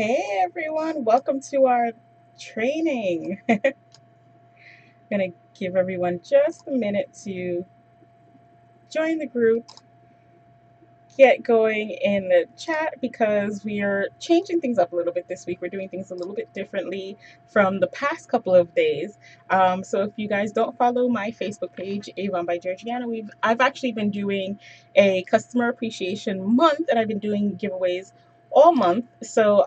Hey everyone, welcome to our training. I'm gonna give everyone just a minute to join the group, get going in the chat because we are changing things up a little bit this week. We're doing things a little bit differently from the past couple of days. So if you guys don't follow my Facebook page, Avon by Georgiana, I've actually been doing a customer appreciation month, and I've been doing giveaways all month. So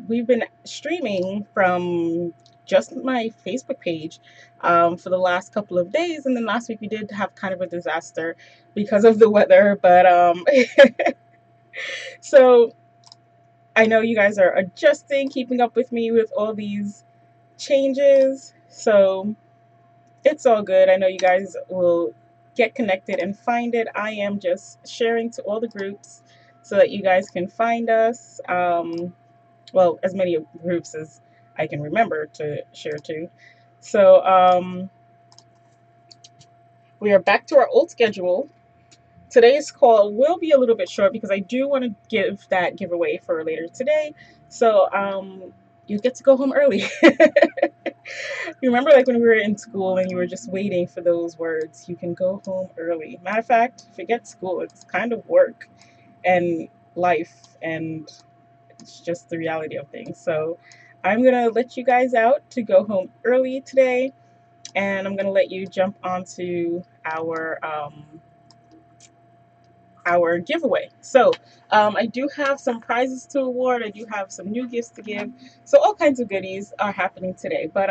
we've been streaming from just my Facebook page for the last couple of days, and then last week we did have kind of a disaster because of the weather. But so I know you guys are adjusting, keeping up with me with all these changes. So it's all good. I know you guys will get connected and find it. I am just sharing to all the groups so that you guys can find us. Well, as many groups as I can remember to share to. So we are back to our old schedule. Today's call will be a little bit short because I do want to give that giveaway for later today. So you get to go home early. You remember like when we were in school and you were just waiting for those words, you can go home early. Matter of fact, forget school, it's kind of work and life, and it's just the reality of things. So I'm going to let you guys out to go home early today, and I'm going to let you jump onto our giveaway. So I do have some prizes to award. I do have some new gifts to give. So all kinds of goodies are happening today. But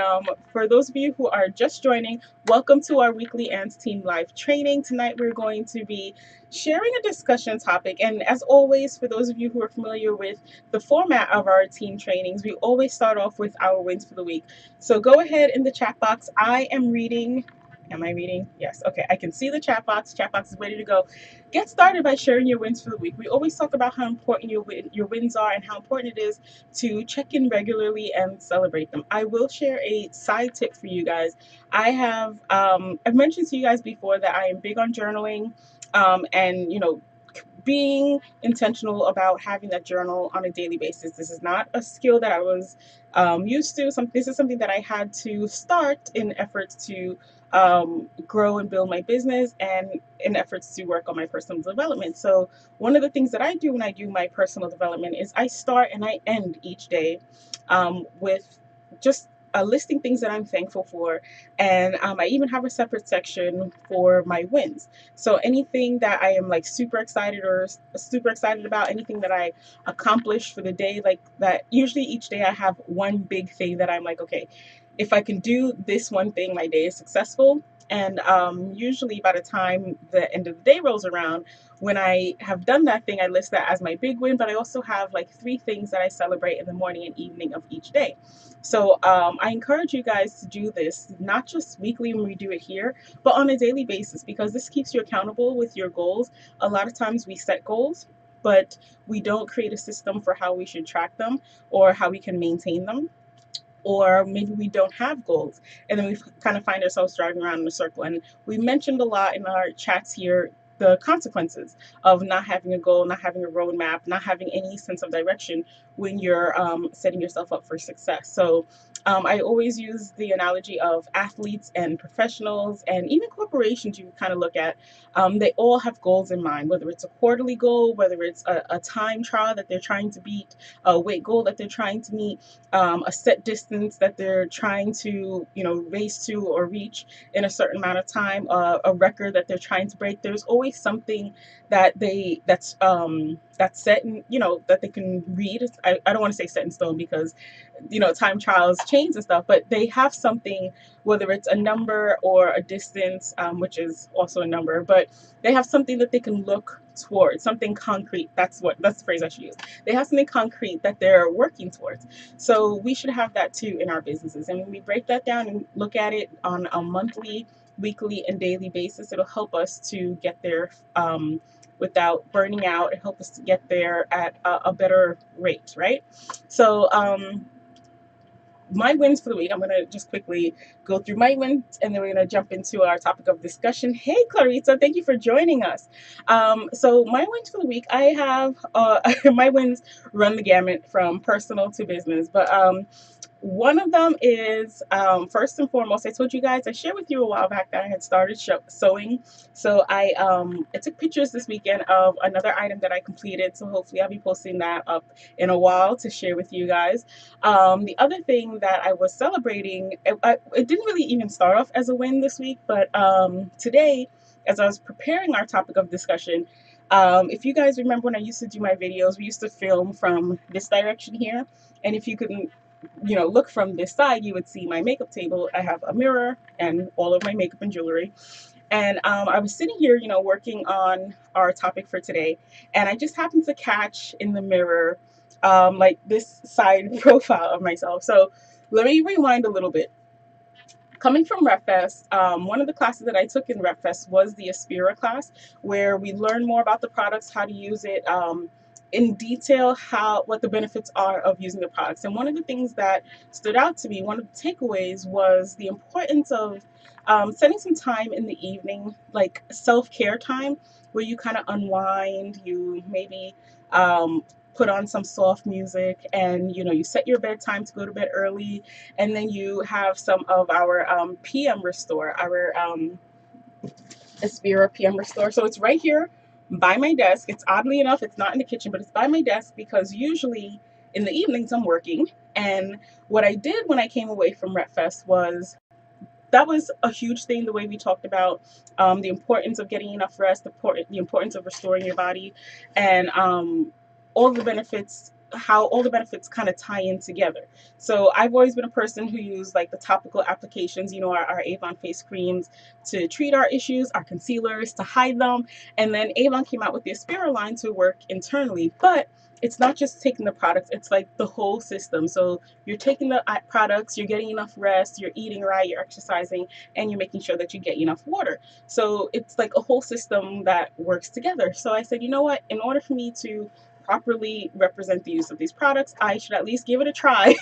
for those of you who are just joining, welcome to our weekly ANDS Team Live training. Tonight we're going to be sharing a discussion topic. And as always, for those of you who are familiar with the format of our team trainings, we always start off with our wins for the week. So go ahead in the chat box. I am reading. Am I reading? Yes. Okay. I can see the chat box. Chat box is ready to go. Get started by sharing your wins for the week. We always talk about how important your wins are and how important it is to check in regularly and celebrate them. I will share a side tip for you guys. I've mentioned to you guys before that I am big on journaling, and being intentional about having that journal on a daily basis. This is not a skill that I was used to. This is something that I had to start in efforts to grow and build my business and in efforts to work on my personal development. So one of the things that I do when I do my personal development is I start and I end each day with just listing things that I'm thankful for. And I even have a separate section for my wins. So anything that I am like super excited about, anything that I accomplished for the day, like that, usually each day I have one big thing that I'm like, okay, if I can do this one thing, my day is successful. And usually by the time the end of the day rolls around, when I have done that thing, I list that as my big win, but I also have like 3 things that I celebrate in the morning and evening of each day. So I encourage you guys to do this, not just weekly when we do it here, but on a daily basis, because this keeps you accountable with your goals. A lot of times we set goals, but we don't create a system for how we should track them or how we can maintain them. Or maybe we don't have goals, and then we kind of find ourselves driving around in a circle. And we mentioned a lot in our chats here the consequences of not having a goal, not having a roadmap, not having any sense of direction when you're setting yourself up for success. So I always use the analogy of athletes and professionals and even corporations you kind of look at. They all have goals in mind, whether it's a quarterly goal, whether it's a time trial that they're trying to beat, a weight goal that they're trying to meet, a set distance that they're trying to, race to or reach in a certain amount of time, a record that they're trying to break. There's always something that's set in, that they can read. I don't want to say set in stone because, time trials change and stuff, but they have something, whether it's a number or a distance, which is also a number, but they have something that they can look towards, something concrete. That's the phrase I should use. They have something concrete that they're working towards. So we should have that too in our businesses. And when we break that down and look at it on a monthly, weekly, and daily basis, it'll help us to get there without burning out, and help us to get there at a better rate, right? So my wins for the week. I'm going to just quickly go through my wins, and then we're going to jump into our topic of discussion. Hey, Clarissa, thank you for joining us. So my wins for the week, I have my wins run the gamut from personal to business, but one of them is, first and foremost, I told you guys, I shared with you a while back that I had started sewing. So I took pictures this weekend of another item that I completed. So hopefully I'll be posting that up in a while to share with you guys. The other thing that I was celebrating, it didn't really even start off as a win this week, but today, as I was preparing our topic of discussion, if you guys remember when I used to do my videos, we used to film from this direction here. And if you couldn't, look from this side, you would see my makeup table. I have a mirror and all of my makeup and jewelry. And I was sitting here, working on our topic for today, and I just happened to catch in the mirror, like this side profile of myself. So let me rewind a little bit. Coming from RepFest, one of the classes that I took in RepFest was the Aspira class, where we learn more about the products, how to use it, in detail, what the benefits are of using the products. And one of the things that stood out to me, one of the takeaways, was the importance of spending some time in the evening, like self-care time, where you kind of unwind, you maybe put on some soft music, and you set your bedtime to go to bed early, and then you have some of our PM Restore, our Aspira PM Restore. So it's right here by my desk. It's, oddly enough, it's not in the kitchen, but it's by my desk because usually in the evenings I'm working. And what I did when I came away from RepFest was, that was a huge thing, the way we talked about the importance of getting enough rest, the importance of restoring your body, and all the benefits, how all the benefits kind of tie in together. So I've always been a person who used like the topical applications, our Avon face creams to treat our issues, our concealers to hide them, and then Avon came out with the Aspira line to work internally. But it's not just taking the products, it's like the whole system. So you're taking the products, you're getting enough rest, you're eating right, you're exercising, and you're making sure that you get enough water. So it's like a whole system that works together. So I said, you know what, in order for me to properly represent the use of these products, I should at least give it a try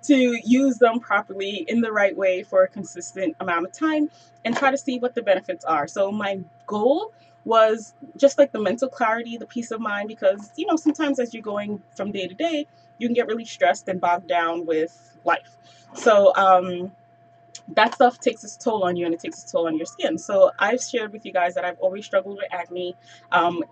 to use them properly in the right way for a consistent amount of time and try to see what the benefits are. So my goal was just like the mental clarity, the peace of mind, because sometimes as you're going from day to day, you can get really stressed and bogged down with life. So that stuff takes its toll on you, and it takes its toll on your skin. So I've shared with you guys that I've always struggled with acne.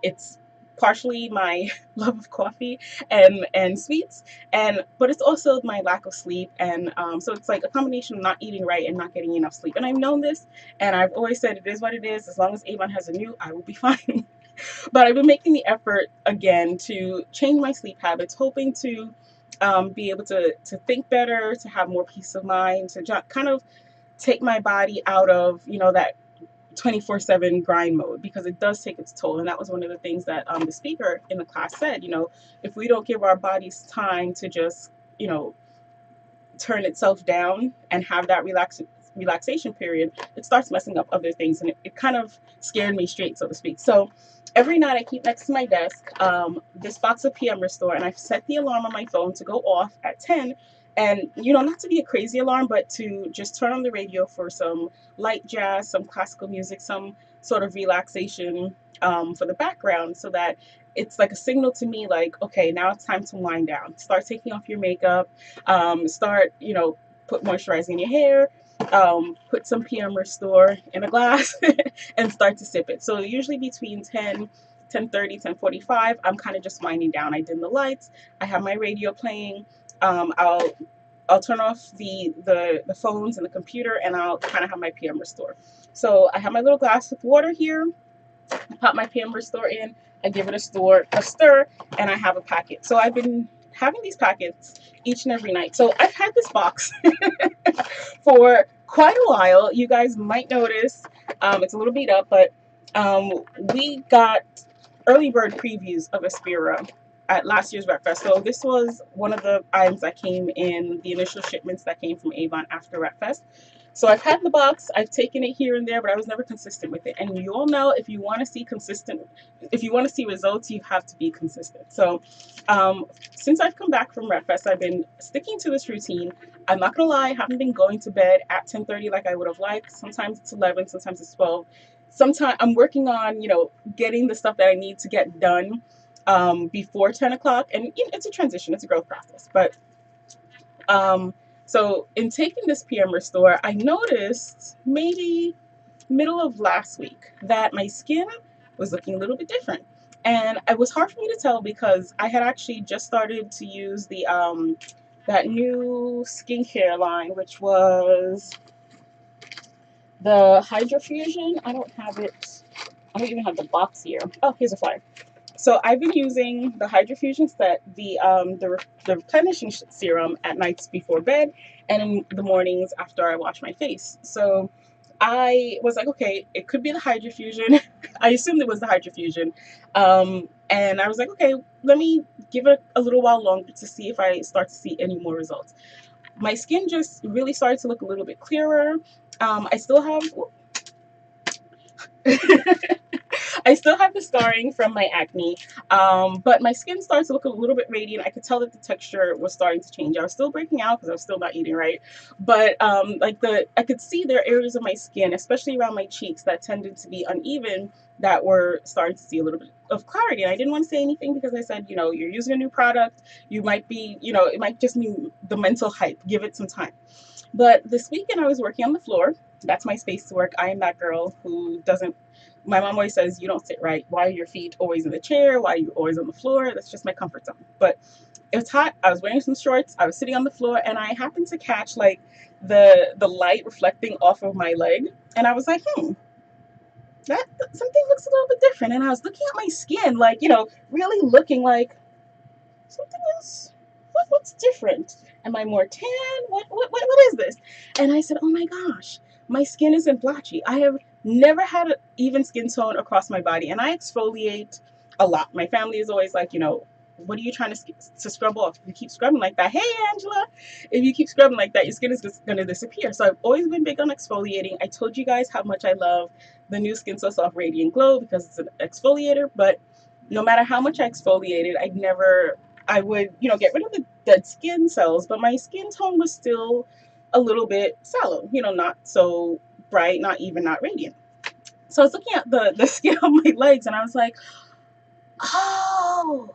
It's partially my love of coffee and sweets, but it's also my lack of sleep, and so it's like a combination of not eating right and not getting enough sleep. And I've known this, and I've always said it is what it is. As long as Avon has a new, I will be fine. But I've been making the effort again to change my sleep habits, hoping to be able to think better, to have more peace of mind, to kind of take my body out of that 24/7 grind mode, because it does take its toll. And that was one of the things that the speaker in the class said, if we don't give our bodies time to just turn itself down and have that relaxation period, it starts messing up other things. And it kind of scared me straight, so to speak. So every night I keep next to my desk this box of PM Restore, and I've set the alarm on my phone to go off at 10. And not to be a crazy alarm, but to just turn on the radio for some light jazz, some classical music, some sort of relaxation for the background, so that it's like a signal to me, like, okay, now it's time to wind down. Start taking off your makeup, start, put moisturizer in your hair, put some PM Restore in a glass and start to sip it. So usually between 10:30, 10:45, I'm kind of just winding down. I dim the lights, I have my radio playing, I'll turn off the phones and the computer, and I'll kind of have my PM Restore. So I have my little glass with water here, I pop my PM Restore in, I give it a stir, and I have a packet. So I've been having these packets each and every night. So I've had this box for quite a while. You guys might notice it's a little beat up, but we got early bird previews of Aspira at last year's RepFest. So this was one of the items that came in the initial shipments that came from Avon after RepFest. So I've had the box, I've taken it here and there, but I was never consistent with it. And you all know, if you want to see consistent, if you want to see results, you have to be consistent. So um, since I've come back from RepFest, I've been sticking to this routine. I'm not gonna lie, I haven't been going to bed at 10:30 like I would have liked. Sometimes it's 11, sometimes it's 12. Sometimes I'm working on, getting the stuff that I need to get done before 10 o'clock. And it's a transition, it's a growth process. But um, so in taking this PM Restore, I noticed maybe middle of last week that my skin was looking a little bit different. And it was hard for me to tell because I had actually just started to use the that new skincare line, which was the Hydrofusion. I don't have it. I don't even have the box here. Oh, here's a flyer. So I've been using the Hydrofusion set, the replenishing serum at nights before bed, and in the mornings after I wash my face. So I was like, okay, it could be the Hydrofusion. I assumed it was the Hydrofusion, and I was like, okay, let me give it a little while longer to see if I start to see any more results. My skin just really started to look a little bit clearer. I still have I still have the scarring from my acne, but my skin starts to look a little bit radiant. I could tell that the texture was starting to change. I was still breaking out because I was still not eating right, but I could see there are areas of my skin, especially around my cheeks, that tended to be uneven, that were starting to see a little bit of clarity. And I didn't want to say anything because I said, you're using a new product. You might be, it might just be the mental hype. Give it some time. But this weekend I was working on the floor. That's my space to work. I am that girl who doesn't. My mom always says, you don't sit right. Why are your feet always in the chair? Why are you always on the floor? That's just my comfort zone. But it was hot. I was wearing some shorts. I was sitting on the floor, and I happened to catch like the light reflecting off of my leg, and I was like, that something looks a little bit different. And I was looking at my skin, like really looking like something else. What's different? Am I more tan? What is this? And I said, oh my gosh, my skin isn't blotchy. I have never had an even skin tone across my body, and I exfoliate a lot. My family is always like, what are you trying to scrub off? If you keep scrubbing like that, hey Angela, if you keep scrubbing like that, your skin is just gonna disappear. So I've always been big on exfoliating. I told you guys how much I love the new Skin So Soft Radiant Glow because it's an exfoliator, but no matter how much I exfoliated, I would, get rid of the dead skin cells, but my skin tone was still a little bit sallow, not so bright, not even, not radiant. So I was looking at the skin on my legs, and I was like, oh,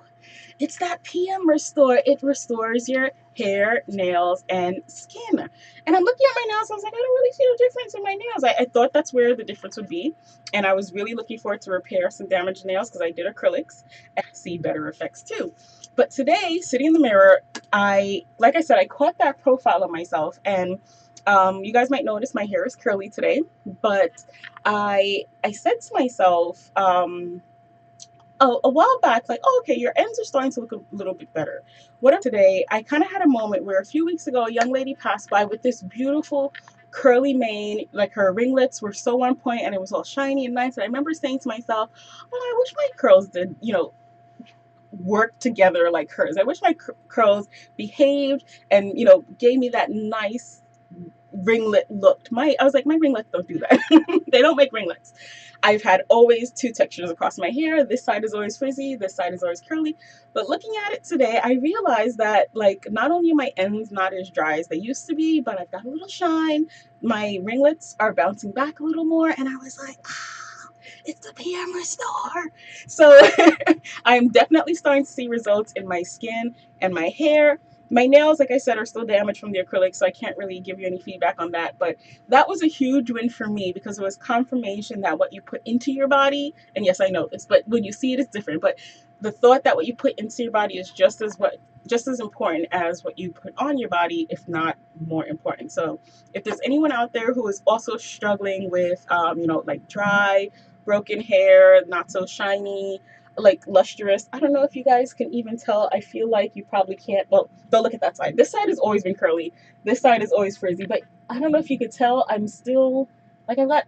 it's that PM Restore. It restores your hair, nails, and skin. And I'm looking at my nails. I was like, I don't really see a difference in my nails. I thought that's where the difference would be. And I was really looking forward to repair some damaged nails because I did acrylics and see better effects too. But today, sitting in the mirror, like I said, I caught that profile of myself. And you guys might notice my hair is curly today. But I said to myself, a while back, like, oh, okay, your ends are starting to look a little bit better. Today, I kind of had a moment where a few weeks ago, a young lady passed by with this beautiful curly mane, like her ringlets were so on point and it was all shiny and nice. And I remember saying to myself, oh, I wish my curls did, work together like hers. I wish my curls behaved and, gave me that nice ringlet looked. I was like, my ringlets don't do that. They don't make ringlets. I've had always two textures across my hair. This side is always frizzy, this side is always curly. But looking at it today, I realized that like not only are my ends not as dry as they used to be, but I've got a little shine. My ringlets are bouncing back a little more, and I was like, ah, it's the PM Restore. So I'm definitely starting to see results in my skin and my hair. My nails, like I said, are still damaged from the acrylic, so I can't really give you any feedback on that. But that was a huge win for me because it was confirmation that what you put into your body, and yes, I know this, but when you see it, it's different. But the thought that what you put into your body is just as important as what you put on your body, if not more important. So if there's anyone out there who is also struggling with, like dry, broken hair, not so shiny, like lustrous. I don't know if you guys can even tell. I feel like you probably can't. Well, don't look at that side. This side has always been curly. This side is always frizzy. But I don't know if you could tell. I'm still like I've got.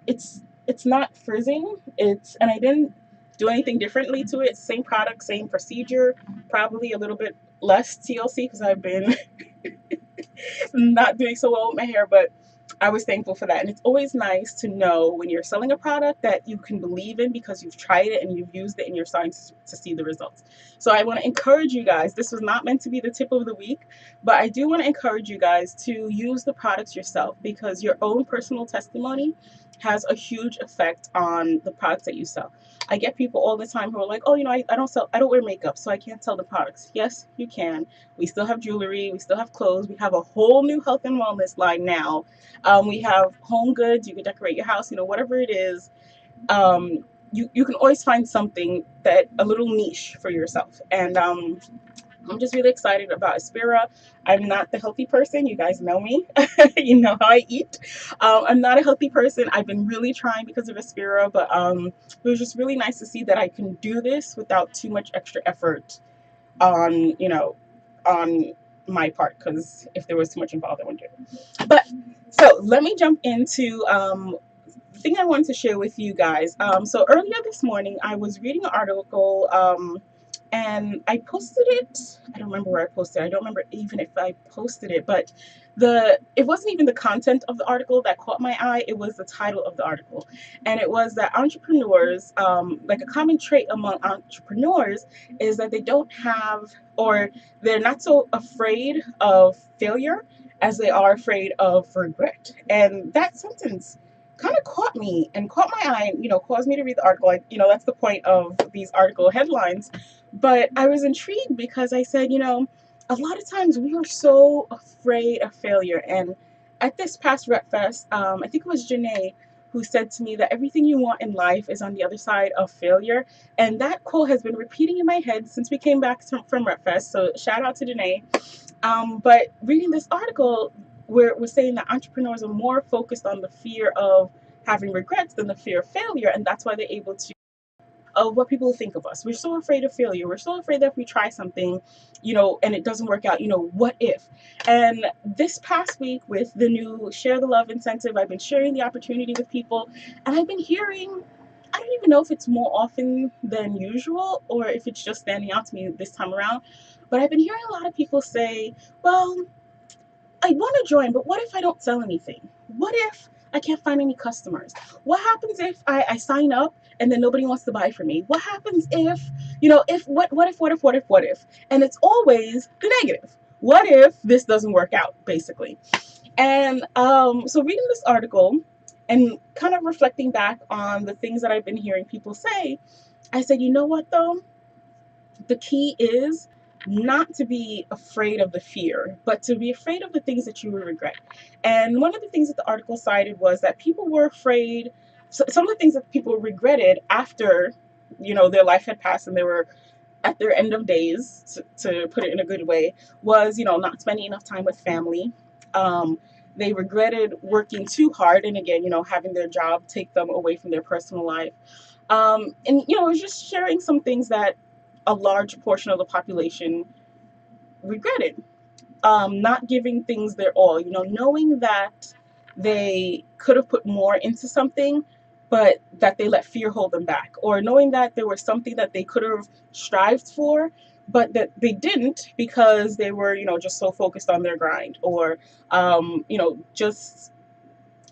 It's not frizzing. And I didn't do anything differently to it. Same product, same procedure. Probably a little bit less TLC because I've been not doing so well with my hair, but I was thankful for that. And it's always nice to know when you're selling a product that you can believe in because you've tried it and you've used it and you're starting to see the results. So I want to encourage you guys. This was not meant to be the tip of the week, but I do want to encourage you guys to use the products yourself because your own personal testimony has a huge effect on the products that you sell. I get people all the time who are like, oh, I don't wear makeup, so I can't sell the products. Yes, you can. We still have jewelry, we still have clothes, we have a whole new health and wellness line now. We have home goods, you can decorate your house, whatever it is. You can always find something that a little niche for yourself. And I'm just really excited about Aspira. I'm not the healthy person. You guys know me. You know how I eat. I'm not a healthy person. I've been really trying because of Aspira, but it was just really nice to see that I can do this without too much extra effort on, on my part, because if there was too much involved, I wouldn't do it. But so let me jump into the thing I wanted to share with you guys. So earlier this morning, I was reading an article, and I posted it. I don't remember where I posted it. I don't remember even if I posted it, but it wasn't even the content of the article that caught my eye. It was the title of the article, and it was that entrepreneurs, like a common trait among entrepreneurs, is that they don't have, or they're not so afraid of failure as they are afraid of regret. And that sentence kind of caught me and caught my eye, and caused me to read the article. That's the point of these article headlines. But I was intrigued because I said, a lot of times we are so afraid of failure. And at this past Rep Fest, I think it was Janae who said to me that everything you want in life is on the other side of failure. And that quote has been repeating in my head since we came back from Rep Fest. So shout out to Janae. But reading this article, where it was saying that entrepreneurs are more focused on the fear of having regrets than the fear of failure, and that's why they're able to of what people think of us. We're so afraid of failure. We're so afraid that if we try something, and it doesn't work out, what if? And this past week with the new Share the Love incentive, I've been sharing the opportunity with people, and I've been hearing, I don't even know if it's more often than usual or if it's just standing out to me this time around, but I've been hearing a lot of people say, well, I want to join, but what if I don't sell anything? What if I can't find any customers? What happens if I sign up and then nobody wants to buy from me? What happens if, what if? And it's always the negative. What if this doesn't work out, basically? And so reading this article and kind of reflecting back on the things that I've been hearing people say, I said, you know what though? The key is not to be afraid of the fear, but to be afraid of the things that you will regret. And one of the things that the article cited was that people were afraid, so some of the things that people regretted after, their life had passed and they were at their end of days, to put it in a good way, was, not spending enough time with family. They regretted working too hard and again, having their job take them away from their personal life. And, it was just sharing some things that a large portion of the population regretted. Not giving things their all, knowing that they could have put more into something, but that they let fear hold them back, or knowing that there was something that they could have strived for, but that they didn't because they were, just so focused on their grind, or, just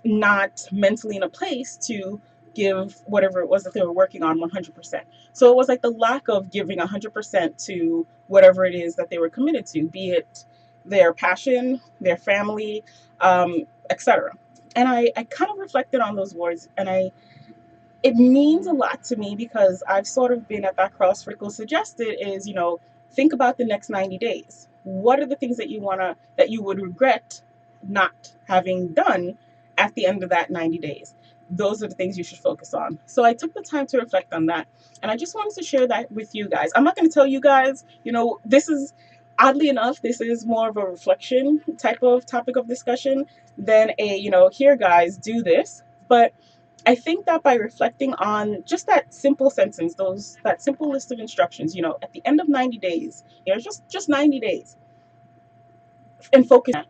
not mentally in a place to give whatever it was that they were working on 100%. So it was like the lack of giving 100% to whatever it is that they were committed to, be it their passion, their family, etc. And I kind of reflected on those words, and it means a lot to me because I've sort of been at that cross. Rickle suggested is, think about the next 90 days. What are the things that you would regret not having done at the end of that 90 days? Those are the things you should focus on. So I took the time to reflect on that, and I just wanted to share that with you guys. I'm not going to tell you guys, this is, oddly enough, this is more of a reflection type of topic of discussion than a, here guys, do this. But I think that by reflecting on just that simple sentence, that simple list of instructions, at the end of 90 days, just 90 days, and focus on that.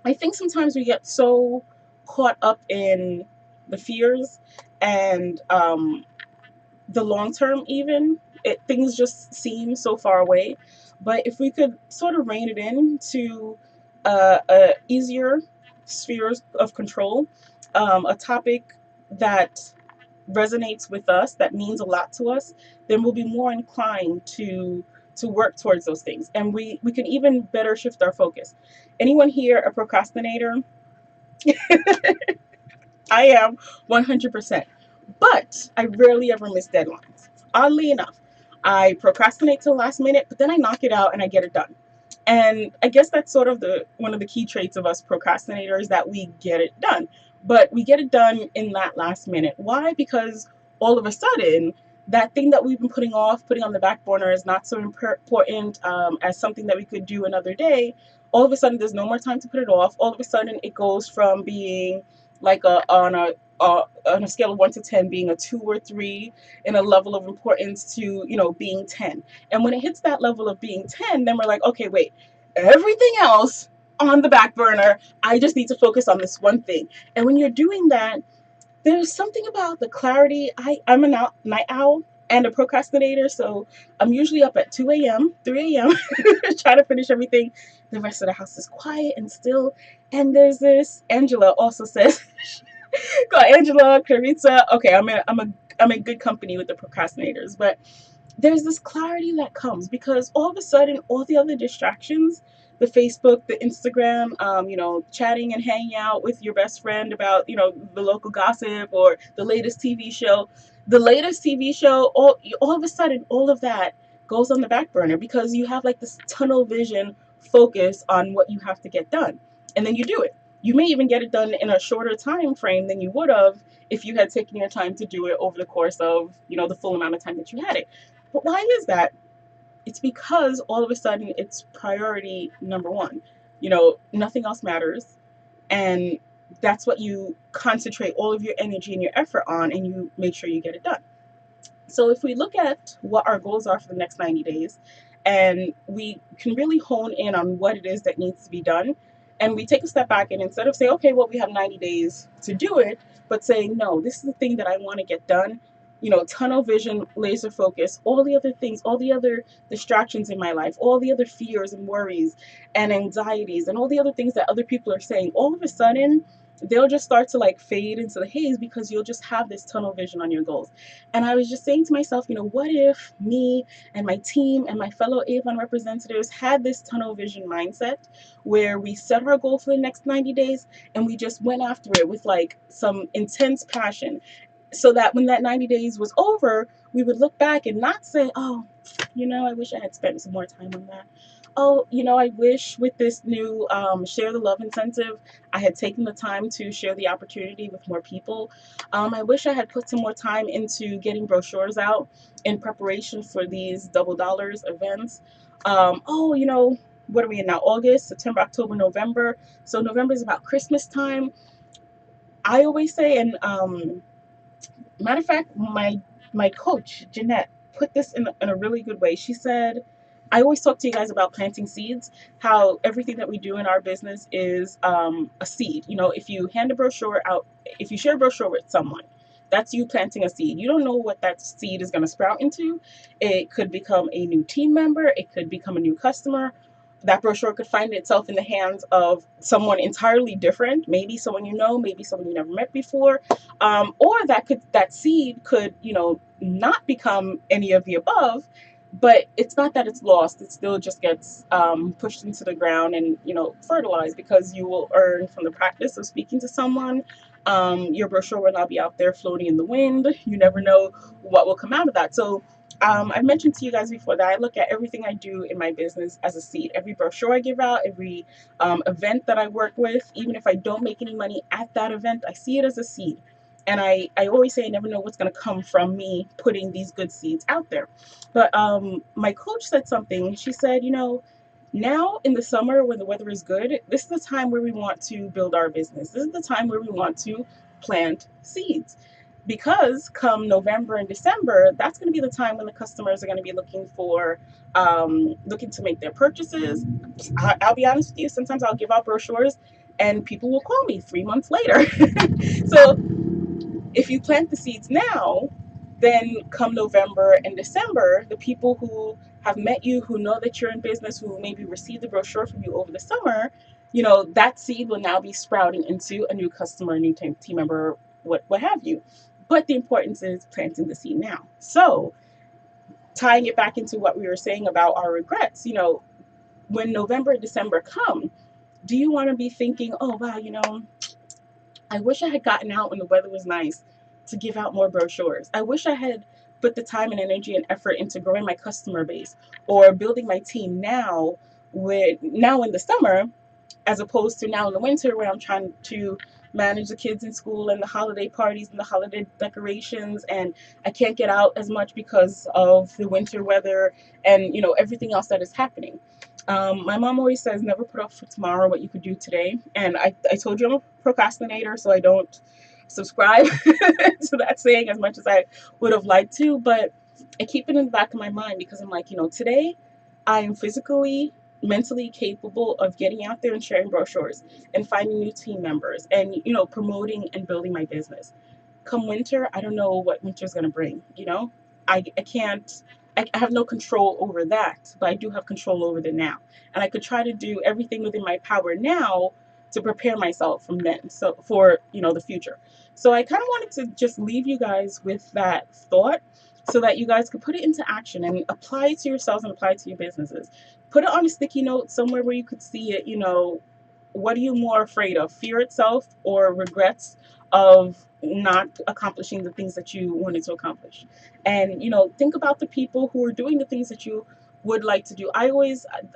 I think sometimes we get so caught up in the fears and the long term, even things just seem so far away. But if we could sort of rein it in to a easier spheres of control, a topic that resonates with us, that means a lot to us, then we'll be more inclined to work towards those things, and we can even better shift our focus. Anyone here a procrastinator? I am 100%. But I rarely ever miss deadlines. Oddly enough, I procrastinate till the last minute, but then I knock it out and I get it done. And I guess that's sort of the one of the key traits of us procrastinators, that we get it done. But we get it done in that last minute. Why? Because all of a sudden, that thing that we've been putting off, putting on the back burner, is not so important as something that we could do another day. All of a sudden, there's no more time to put it off. All of a sudden, it goes from being like on a scale of 1 to 10, being a 2 or 3 in a level of importance, to being 10. And when it hits that level of being 10, then we're like, okay, wait, everything else on the back burner, I just need to focus on this one thing. And when you're doing that, there's something about the clarity. I'm a night owl and a procrastinator, so I'm usually up at 2 a.m., 3 a.m., trying to finish everything. The rest of the house is quiet and still. And there's this, Angela also says, got Angela, Clarissa. Okay, I'm in good company with the procrastinators, but there's this clarity that comes because all of a sudden, all the other distractions, the Facebook, the Instagram, chatting and hanging out with your best friend about, the local gossip or the latest TV show, all of a sudden, all of that goes on the back burner because you have like this tunnel vision focus on what you have to get done. And then you do it. You may even get it done in a shorter time frame than you would have if you had taken your time to do it over the course of, the full amount of time that you had it. But why is that? It's because all of a sudden it's priority number one. Nothing else matters. And that's what you concentrate all of your energy and your effort on, and you make sure you get it done. So if we look at what our goals are for the next 90 days, and we can really hone in on what it is that needs to be done, and we take a step back, and instead of saying, okay, well, we have 90 days to do it, but saying, no, this is the thing that I want to get done, tunnel vision, laser focus, all the other things, all the other distractions in my life, all the other fears and worries and anxieties and all the other things that other people are saying, all of a sudden, they'll just start to like fade into the haze because you'll just have this tunnel vision on your goals. And I was just saying to myself, what if me and my team and my fellow Avon representatives had this tunnel vision mindset where we set our goal for the next 90 days and we just went after it with like some intense passion, so that when that 90 days was over, we would look back and not say, oh, I wish I had spent some more time on that. Oh, I wish with this new Share the Love incentive, I had taken the time to share the opportunity with more people. I wish I had put some more time into getting brochures out in preparation for these double dollars events. What are we in now? August, September, October, November. So November is about Christmas time. I always say, and matter of fact, my coach Jeanette put this in a really good way. She said, I always talk to you guys about planting seeds, how everything that we do in our business is a seed. If you hand a brochure out, if you share a brochure with someone, that's you planting a seed. You don't know what that seed is going to sprout into. It could become a new team member. It could become a new customer. That brochure could find itself in the hands of someone entirely different, maybe someone maybe someone you never met before, or that seed could not become any of the above. But it's not that it's lost. It still just gets pushed into the ground and fertilized, because you will earn from the practice of speaking to someone. Your brochure will not be out there floating in the wind. You never know what will come out of that. So I've mentioned to you guys before that I look at everything I do in my business as a seed. Every brochure I give out, every event that I work with, even if I don't make any money at that event, I see it as a seed. And I always say I never know what's going to come from me putting these good seeds out there. But my coach said something. She said, now in the summer when the weather is good, this is the time where we want to build our business. This is the time where we want to plant seeds. Because come November and December, that's going to be the time when the customers are going to be looking to make their purchases. I'll be honest with you, sometimes I'll give out brochures and people will call me 3 months later. So if you plant the seeds now, then come November and December, the people who have met you, who know that you're in business, who maybe received the brochure from you over the summer, that seed will now be sprouting into a new customer, a new team member, what have you. But the importance is planting the seed now. So tying it back into what we were saying about our regrets, when November, December come, do you want to be thinking, oh wow, I wish I had gotten out when the weather was nice to give out more brochures. I wish I had put the time and energy and effort into growing my customer base or building my team now in the summer, as opposed to now in the winter where I'm trying to manage the kids in school and the holiday parties and the holiday decorations, and I can't get out as much because of the winter weather and everything else that is happening. My mom always says never put off for tomorrow what you could do today, and I told you I'm a procrastinator, so I don't subscribe to that saying as much as I would have liked to, but I keep it in the back of my mind because I'm like, today I am physically, mentally capable of getting out there and sharing brochures and finding new team members and promoting and building my business. Come winter, I don't know what winter's going to bring. I can't, I have no control over that, but I do have control over the now, and I could try to do everything within my power now to prepare myself from then, so for the future. So I kind of wanted to just leave you guys with that thought so that you guys could put it into action and apply it to yourselves and apply it to your businesses. Put it on a sticky note somewhere where you could see it. What are you more afraid of, fear itself or regrets of not accomplishing the things that you wanted to accomplish? And think about the people who are doing the things that you would like to do. I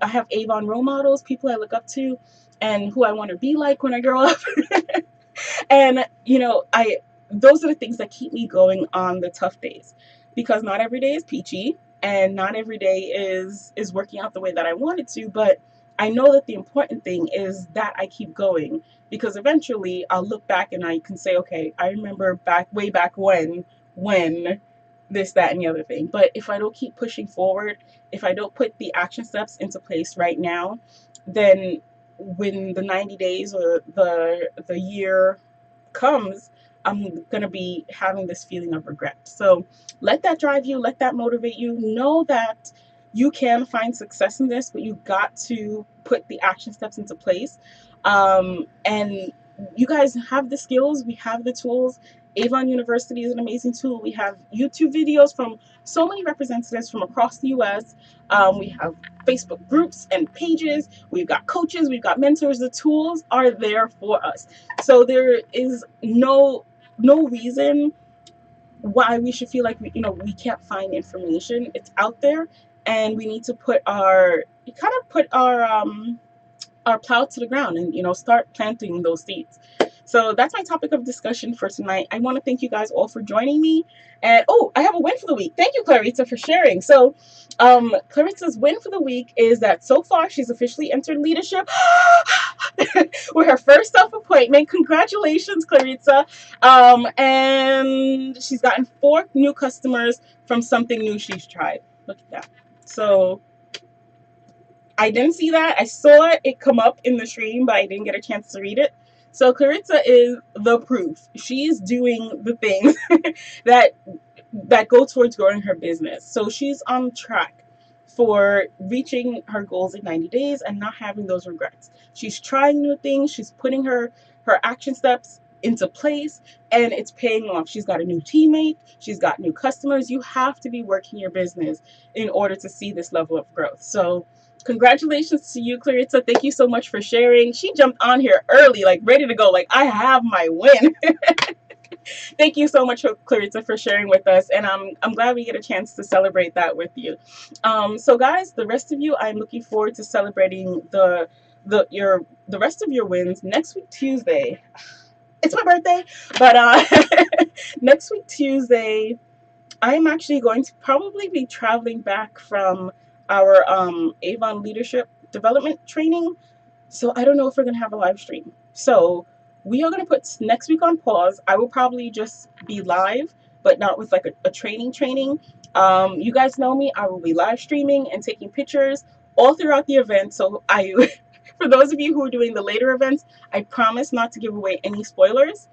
have Avon role models, people I look up to and who I want to be like when I grow up. And I those are the things that keep me going on the tough days, because not every day is peachy and not every day is working out the way that I want it to, but I know that the important thing is that I keep going, because eventually I'll look back and I can say, okay, I remember way back when this, that, and the other thing. But if I don't keep pushing forward, if I don't put the action steps into place right now, then when the 90 days or the year comes, I'm going to be having this feeling of regret. So let that drive you, let that motivate you. Know that you can find success in this, but you got to put the action steps into place. And you guys have the skills, we have the tools. Avon University is an amazing tool. We have YouTube videos from so many representatives from across the US. We have Facebook groups and pages. We've got coaches, we've got mentors. The tools are there for us. So there is no reason why we should feel like we can't find information. It's out there, and we need to put our plow to the ground and start planting those seeds. So that's my topic of discussion for tonight. I want to thank you guys all for joining me. And I have a win for the week. Thank you, Clarita, for sharing. So Clarita's win for the week is that so far she's officially entered leadership with her first self-appointment. Congratulations, Clarita. And she's gotten 4 new customers from something new she's tried. Look at that. So I didn't see that. I saw it come up in the stream, but I didn't get a chance to read it. So Clarissa is the proof. She's doing the things that go towards growing her business. So she's on track for reaching her goals in 90 days and not having those regrets. She's trying new things. She's putting her action steps into place, and it's paying off. She's got a new teammate. She's got new customers. You have to be working your business in order to see this level of growth. So congratulations to you, Clarissa. Thank you so much for sharing. She jumped on here early, like ready to go, like I have my win. Thank you so much, Clarissa, for sharing with us, and I'm glad we get a chance to celebrate that with you. So guys, the rest of you, I'm looking forward to celebrating the rest of your wins next week, Tuesday. It's my birthday, but next week, Tuesday, I'm actually going to probably be traveling back from our Avon Leadership Development Training. So I don't know if we're going to have a live stream. So we are going to put next week on pause. I will probably just be live, but not with like a training. You guys know me. I will be live streaming and taking pictures all throughout the event. So for those of you who are doing the later events, I promise not to give away any spoilers.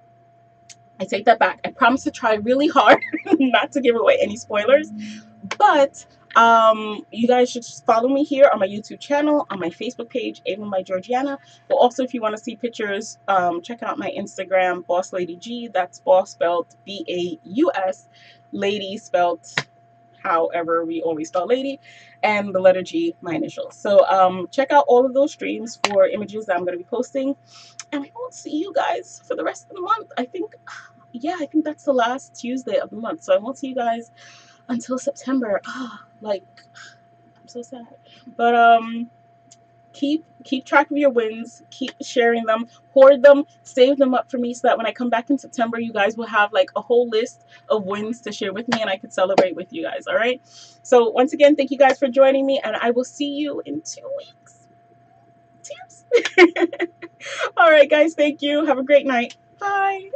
I take that back. I promise to try really hard not to give away any spoilers. But You guys should just follow me here on my YouTube channel, on my Facebook page, Avon by Georgiana. But also, if you want to see pictures, check out my Instagram, Boss Lady G. That's boss spelled BAUS, lady spelled however we always spell lady, and the letter G, my initials. So check out all of those streams for images that I'm going to be posting. And I won't see you guys for the rest of the month. I think, yeah, I think that's the last Tuesday of the month. So I won't see you guys until September. Like, I'm so sad. But keep track of your wins, keep sharing them, hoard them, save them up for me so that when I come back in September, you guys will have like a whole list of wins to share with me and I can celebrate with you guys. All right. So once again, thank you guys for joining me, and I will see you in 2 weeks. Cheers. All right, guys. Thank you. Have a great night. Bye.